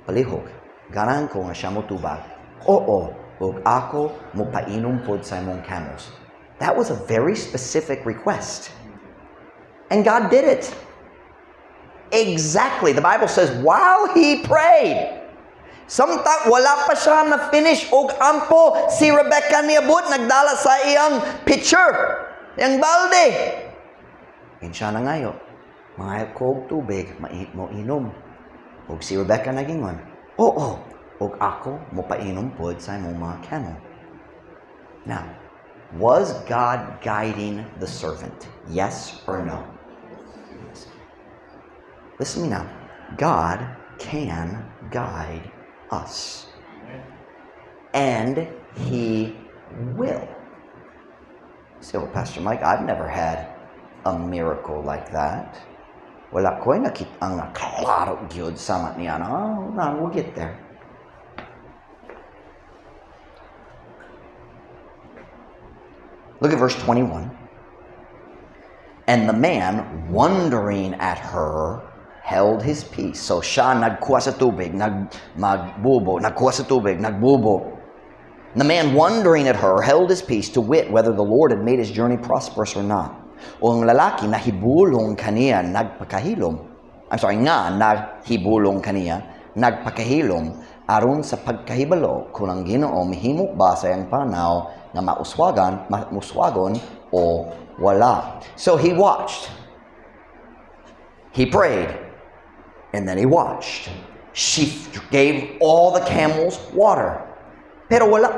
palihog, ganahan ko nga siya mo tubag, oo, ug ako mo painom pod sa imong camels. That was a very specific request. And God did it. Exactly. The Bible says, while he prayed, samtang wala pa siya na finish og ampo, si Rebecca niabot, nagdala sa iyang pitcher, iyang balde. And siya na ngayo, mangayog ko og tubig, mo inom. Og si Rebecca nagingon, oo, og ako mo painom pod sa imong mga camel. Now, was God guiding the servant? Yes or no? Listen to me now. God can guide us. And he will. You say, well, Pastor Mike, I've never had a miracle like that. Wala ko'y nakitang naklaro gyud sama niya. No, we'll get there. Look at verse 21. And the man, wondering at her, held his peace. So siya nagkuha sa tubig, nagbubo, nagkuha sa tubig, nagbubo. The man, wondering at her, held his peace to wit whether the Lord had made his journey prosperous or not. O ang lalaki nahibulong kaniya, nagpakahilom. Nahibulong kaniya, nagpakahilom aron sa pagkahibalo kung ang Ginoo mihimo ba sa iyang panaw nga muswagon o wala. So he watched. He prayed. And then he watched. She gave all the camels water. Pero wala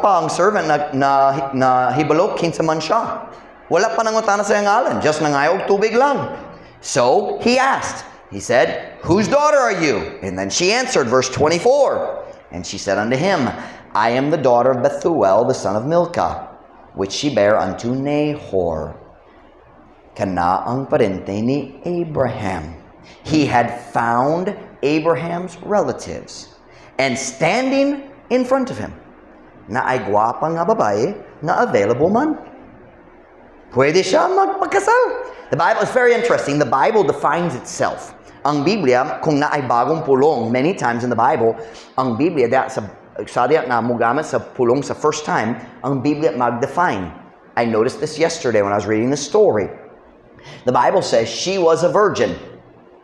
pa ang servant na hibalo kinsa man siya. Wala pa nangutana sa iyang alan. Just nangayog tubig lang. So he asked. He said, whose daughter are you? And then she answered, verse 24. And she said unto him, I am the daughter of Bethuel, the son of Milcah, which she bare unto Nahor, kana ang parente ni Abraham. He had found Abraham's relatives, and standing in front of him, na ay gwapa nga babae na available man. Pwede siya magpagkasal. The Bible is very interesting. The Bible defines itself. Ang Biblia, kung na ay bagong pulong, many times in the Bible, ang Biblia, sa diya na mugamit sa pulong sa first time, ang Biblia mag-define. I noticed this yesterday when I was reading the story. The Bible says she was a virgin.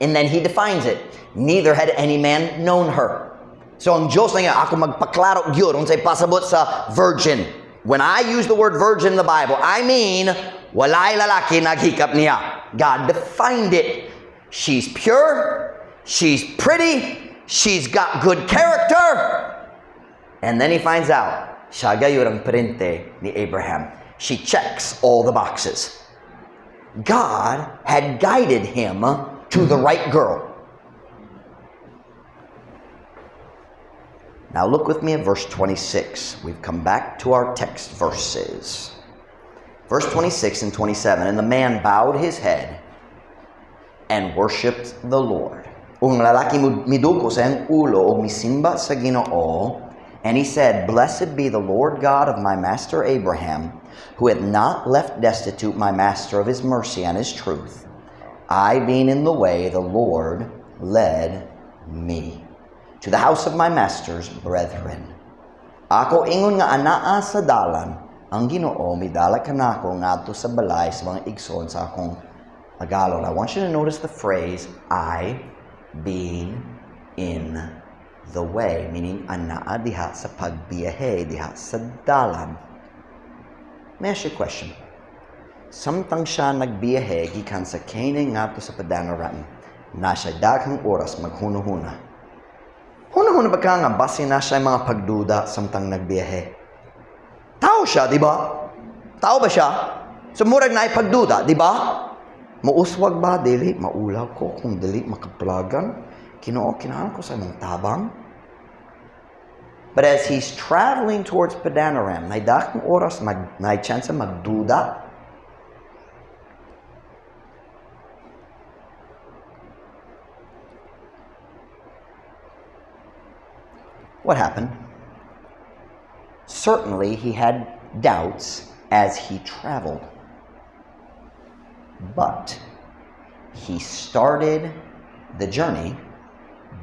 And then he defines it. Neither had any man known her. So ang Diyos na nga, ako magpaklaro gyud unsay pasabot sa virgin. When I use the word virgin in the Bible, I mean, walay lalaki naghikap niya. God defined it. She's pure, she's pretty, she's got good character. And then he finds out, siya gayud ang parente ni Abraham. She checks all the boxes. God had guided him to the right girl. Now look with me at verse 26. We've come back to our text verses. Verse 26 and 27. And the man bowed his head and worshipped the Lord. Ang lalaki miduko sa iyang ulo o misimba sa Ginoo, and he said, Blessed be the Lord God of my master Abraham, who hath not left destitute my master of his mercy and his truth. I being in the way, the Lord led me to the house of my master's brethren. Ako ingon nga anaa sa dalan, ang Ginoo midala kanako ngadto sa balay sa mga igsoon sa akong agalon. I want you to notice the phrase, I being in the way, meaning anaa diha sa pagbiyahe, diha sa dalan. May I ask you a question? Samtang siya nagbiyahe gikan sa Canaan ngadto sa Padanaran, nasa daghang oras maghuno-huna. Huna-huna ba ka nga base na siya mga pagduda samtang nagbiyahe? Tao siya, di ba? Tao ba siya? So murag na ay pagduda, di ba? Mauswag ba dili maulaw ko kung dili makaplagan? Ginoo kinahanglan ko sa imong tabang. But as he's traveling towards Padanaram, may daghang oras may chance magduda. What happened? Certainly, he had doubts as he traveled. But he started the journey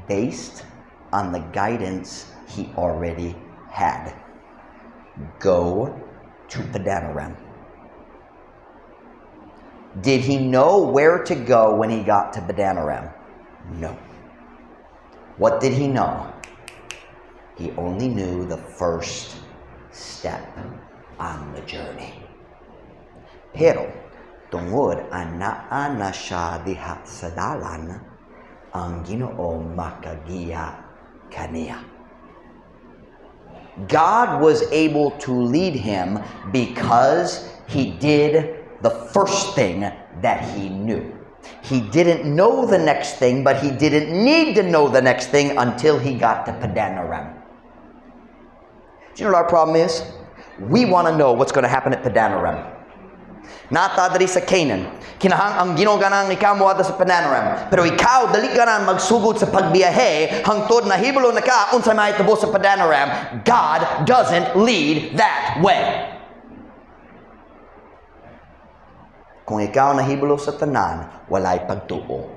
based on the guidance he already had. Go to Padanaram. Did he know where to go when he got to Padanaram? No. What did he know? He only knew the first step on the journey. Pero, tungod anaa na siya diha sa dalan, ang Ginoo makagiya kaniya. God was able to lead him because he did the first thing that he knew. He didn't know the next thing, but he didn't need to know the next thing until he got to Padanaram. Do you know what our problem is? We want to know what's going to happen at Padanaram. Nata diri sa Canaan, kinahang ang Ginoo ganang ikamo ato sa Padanaram. Pero ikaw dali ganang magsugod sa pagbiyahe hangtod na hibalo na ka unsay mahitabo sa Padanaram. God doesn't lead that way. Kung ikaw nahibalo sa tanan, walay pagtuo.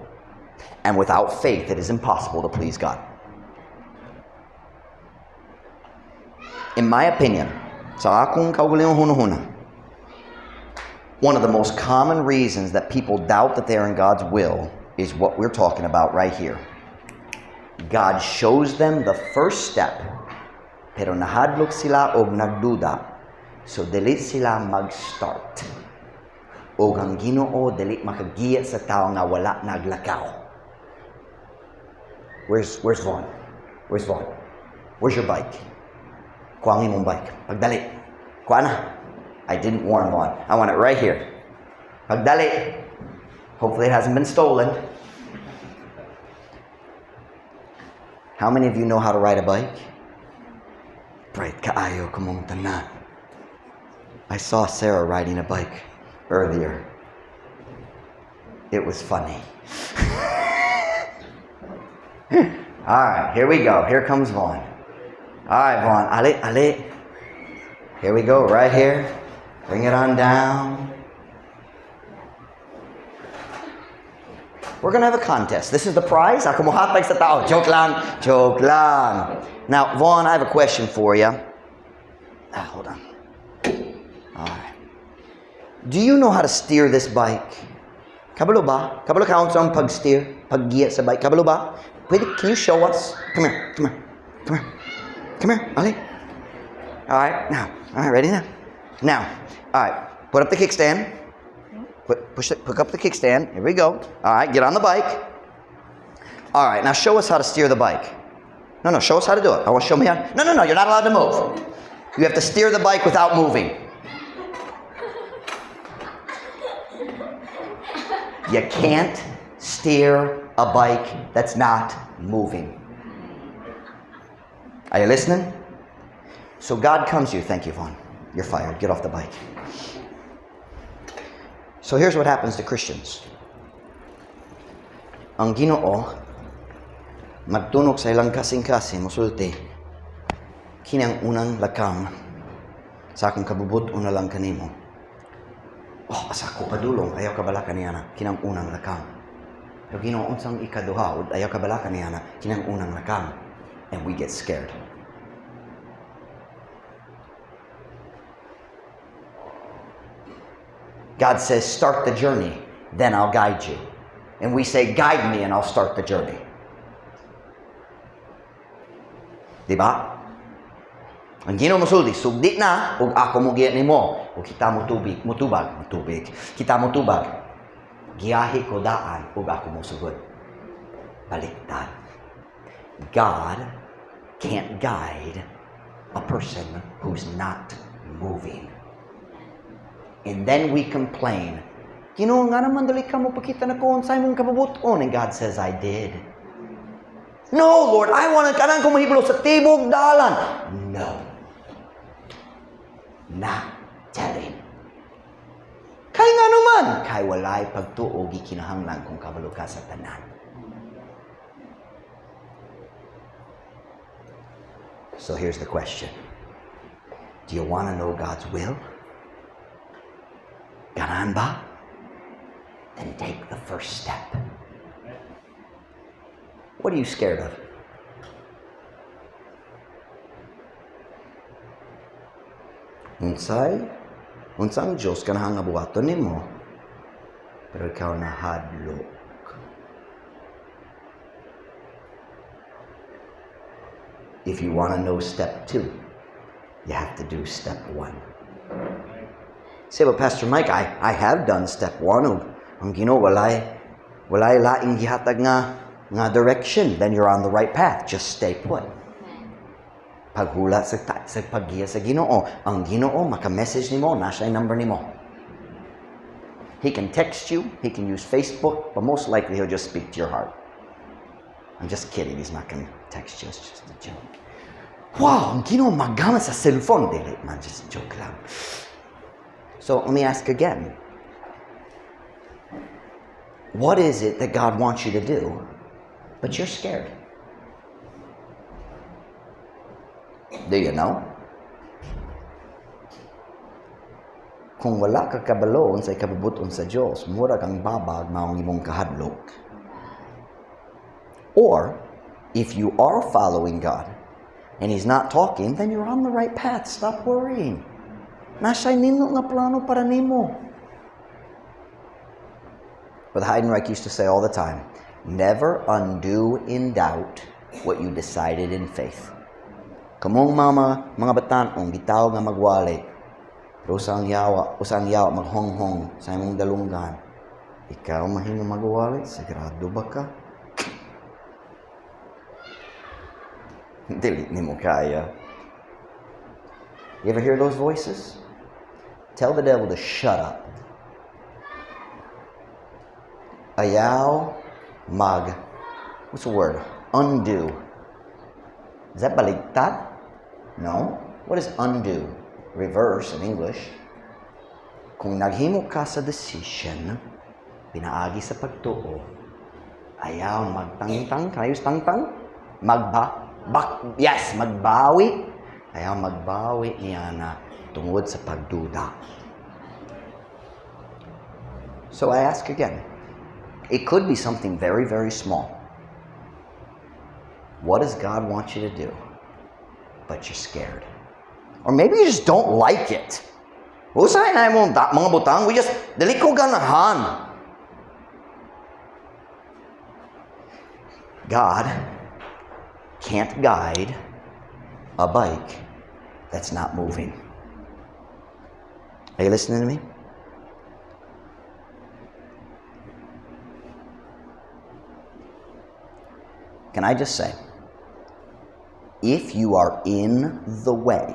And without faith, it is impossible to please God. In my opinion, sa akong kaugalingong hunahuna, one of the most common reasons that people doubt that they are in God's will is what we're talking about right here. God shows them the first step, pero nahadlok sila og nagduda, so dili sila mag-start. O ang Ginoo dili makagiya sa tao nga wala naglakaw. Where's Vaughn? Where's Vaughn? Where's your bike? Kuha ang imong bike. Pagdali. Kuha na. I didn't warn Vaughn. I want it right here. Pagdali. Hopefully it hasn't been stolen. How many of you know how to ride a bike? Bright kaayo kumong tanan. I saw Sarah riding a bike earlier. It was funny. All right, here we go. Here comes Vaughn. All right, Vaughn. Ali. Here we go, right here. Bring it on down. We're going to have a contest. This is the prize. Ako mo hatag sa tao. Joke lang. Now, Vaughn, I have a question for you. Hold on. All right. Do you know how to steer this bike? Kabalo ba? Kabalo ka ang pag-steer? Pag-giya sa bike? Kabalo ba? Can you show us? Come here. Ali. All right, now. All right, ready now? Now. All right, put up the kickstand. Pick up the kickstand. Here we go. All right, get on the bike. All right, now show us how to steer the bike. No, show us how to do it. I want to show me how. No, you're not allowed to move. You have to steer the bike without moving. You can't steer a bike that's not moving. Are you listening? So God comes to you. Thank you, Vaughn. You're fired. Get off the bike. So here's what happens to Christians. Ang Ginoo magtunog sa ilang kasing-kasing musulti kinang unang lakam sa akong kabubot una lang kanimo. Asa ko padulong ayaw kabalakan niya na kinang unang lakam. Pero Ginoo unsang ikaduha ayaw kabalakan niya na kinang unang lakam, and we get scared. God says, start the journey, then I'll guide you. And we say, guide me and I'll start the journey. Diba? Ang Ginoo mosulti, sugdi na, ug ako mo giya nimo, ug kita mo tubig. Kita mo tubag. Giyahi ko daan, ug ako mo sugod. Baliktad. God can't guide a person who's not moving. And then we complain, Ginoo nga naman dali ka mo pakita na ko unsay mong kabubuton. And God says, I did. No, Lord, I want to kanang ko mahibalo sa tibok dalan. No. Not telling. Kay nga naman, kay walay pagtuo gikinahanglan kung kabalo ka sa tanan. So here's the question. Do you want to know God's will? Ganan ba? Then take the first step. What are you scared of? Unsang Diyos kanang abuhaton nimo, pero ikaw nahadlok. If you want to know step 2, you have to do step 1. Say, but Pastor Mike, I have done step 1. Ang Ginoo walay laing gihatag nga direction. Then you're on the right path. Just stay put. Paghula sa paggiya sa Ginoo. Ang Ginoo maka-message nimo, nasa number nimo. He can text you, he can use Facebook, but most likely he'll just speak to your heart. I'm just kidding, he's not going to text you, it's just a joke. Wow, ang Ginoo magamit sa cellphone. Dili man, just a joke lang. So let me ask again. What is it that God wants you to do, but you're scared? Do you know? Kung wala ka kabalo sa ikabubuton sa Diyos, mura kang babag maong imong kahadlok. Or, if you are following God, and He's not talking, then you're on the right path. Stop worrying. Nasa nino nga plano para nimo. Brother Heidenreich used to say all the time, never undo in doubt what you decided in faith. Kamong mga batan-ong bitaw nga magwali, pero usang yawa maghonghong sa imong dalunggan. Ikaw mahimo magwali, sigurado ba ka? Dili ni mo kaya. You ever hear those voices? Tell the devil to shut up. Ayaw what's the word? Undo. Is that baligtad? No. What is undo? Reverse in English. Kung naghimo ka sa decision, pinaagi sa pagtuo, ayaw magtangtang. Can I use tangtang? Magbawi. Ayaw magbawi niya na tungod sa pagduda. So I ask again. It could be something very, very small. What does God want you to do? But you're scared. Or maybe you just don't like it. Usahay na mo mga butang, dali ko ganahan. God can't guide a bike that's not moving. Are you listening to me? Can I just say, if you are in the way,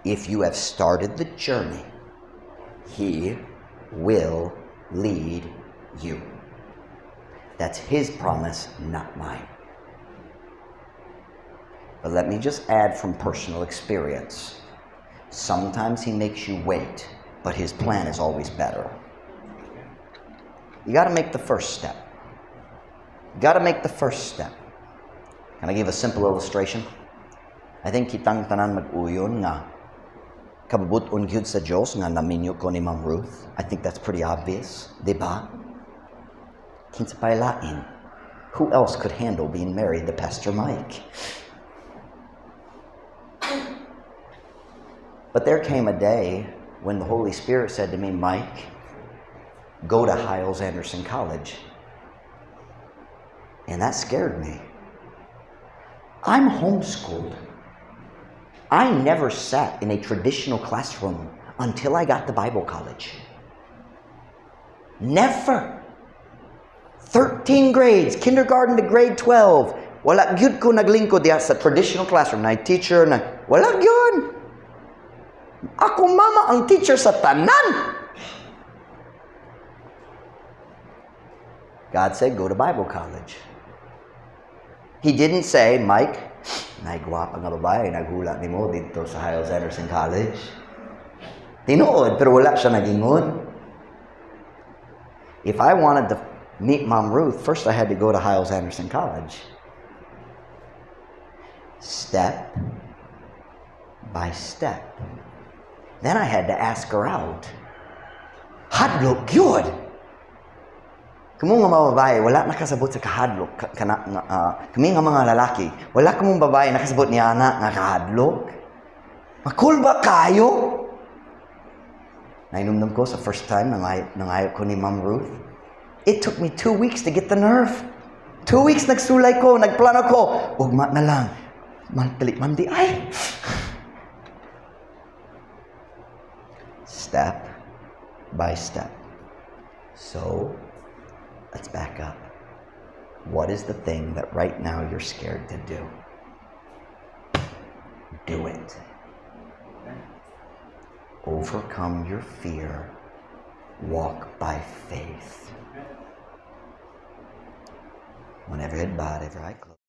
if you have started the journey, He will lead you. That's His promise, not mine. But let me just add from personal experience. Sometimes He makes you wait, but His plan is always better. You got to make the first step. You got to make the first step. Can I give a simple illustration? I think kitang tanan mag-uyon nga kabubuton gyud sa Dios nga naminyo ko ni Ma'am Ruth. I think that's pretty obvious, di ba? Kinsa pay lain. Who else could handle being married to Pastor Mike? But there came a day when the Holy Spirit said to me, Mike, go to Hyles-Anderson College. And that scared me. I'm homeschooled. I never sat in a traditional classroom until I got to Bible college. Never. 13 grades, kindergarten to grade 12. Wala gyud ko naglingkod diya sa traditional classroom. Na teacher na, wala gyud. Ako mama ang teacher sa tanan. God said, go to Bible college. He didn't say, Mike, naigwapa nga babae, naghula ni mo dito sa Hyles-Anderson College. Tinuod, pero wala siya nagingon. If I wanted to meet Mom Ruth, first I had to go to Hyles-Anderson College. Step by step. Then I had to ask her out. Hadlok yun! Kamo nga mga babae, wala nakasabot sa kahadlok. Kami nga mga lalaki, wala kamong babae nakasabot niya nga kahadlok. Makul ba kayo? Nainumdum ko sa first time nangayok ko ni Ma'am Ruth. It took me 2 weeks to get the nerve. 2 weeks nagsulay ko, nagplano ko. Ugma na lang. Mantali, mandi, ay! Step by step. So, let's back up. What is the thing that right now you're scared to do? Do it. Overcome your fear. Walk by faith. Whenever head bowed, every eye closed.